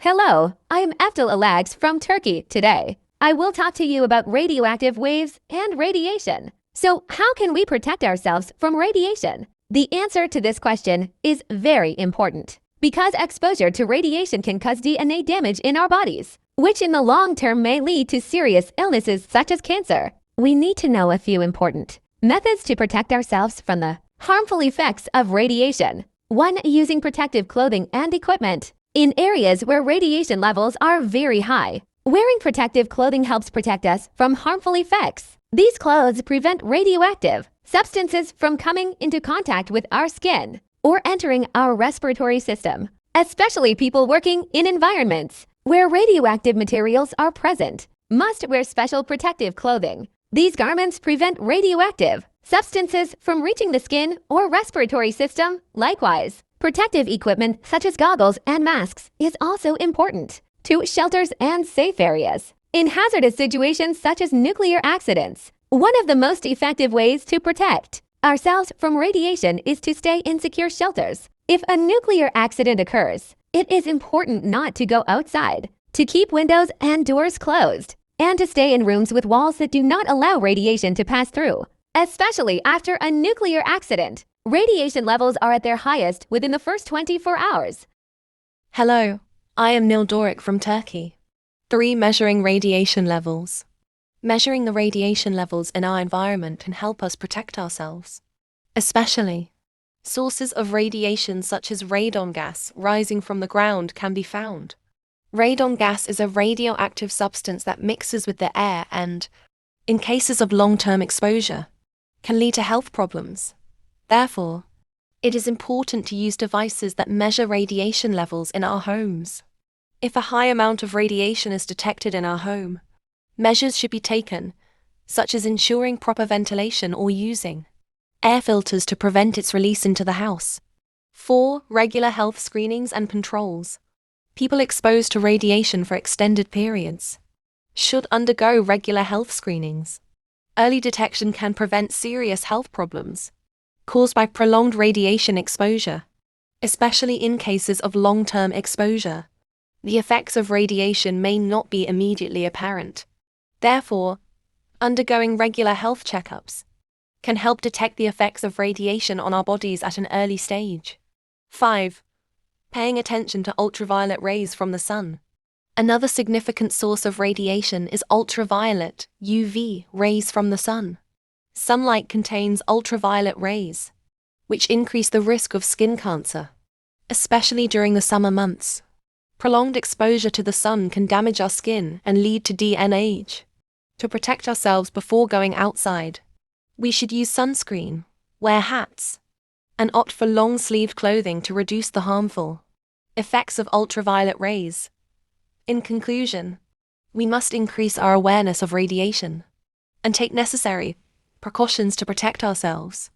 Hello, I am Abdul Alags from Turkey today. I will talk to you about radioactive waves and radiation. So, how can we protect ourselves from radiation? The answer to this question is very important because exposure to radiation can cause DNA damage in our bodies, which in the long term may lead to serious illnesses such as cancer. We need to know a few important methods to protect ourselves from the harmful effects of radiation. 1. Using protective clothing and equipment. In areas where radiation levels are very high, wearing protective clothing helps protect us from harmful effects. These clothes prevent radioactive substances from coming into contact with our skin or entering our respiratory system, especially people working in environments where radioactive materials are present. Must wear special protective clothing. These garments prevent radioactive substances from reaching the skin or respiratory system. Likewise, protective equipment such as goggles and masks is also important. 2. Shelters and safe areas. In hazardous situations such as nuclear accidents, one of the most effective ways to protect ourselves from radiation is to stay in secure shelters. If a nuclear accident occurs, it is important not to go outside, to keep windows and doors closed, and to stay in rooms with walls that do not allow radiation to pass through. Especially after a nuclear accident, radiation levels are at their highest within the first 24 hours. Hello, I am Nil Doric from Turkey. 3. Measuring radiation levels. Measuring the radiation levels in our environment can help us protect ourselves. Especially, sources of radiation such as radon gas rising from the ground can be found. Radon gas is a radioactive substance that mixes with the air and, in cases of long-term exposure, can lead to health problems. Therefore, it is important to use devices that measure radiation levels in our homes. If a high amount of radiation is detected in our home, measures should be taken, such as ensuring proper ventilation or using air filters to prevent its release into the house. 4. Regular health screenings and controls. People exposed to radiation for extended periods should undergo regular health screenings. Early detection can prevent serious health problems caused by prolonged radiation exposure, especially in cases of long-term exposure. The effects of radiation may not be immediately apparent. Therefore, undergoing regular health checkups can help detect the effects of radiation on our bodies at an early stage. 5. Paying attention to ultraviolet rays from the sun. Another significant source of radiation is ultraviolet (UV) rays from the sun. Sunlight contains ultraviolet rays, which increase the risk of skin cancer, especially during the summer months. Prolonged exposure to the sun can damage our skin and lead to DNA. To protect ourselves before going outside, we should use sunscreen, wear hats, and opt for long-sleeved clothing to reduce the harmful effects of ultraviolet rays. In conclusion, we must increase our awareness of radiation and take necessary precautions to protect ourselves.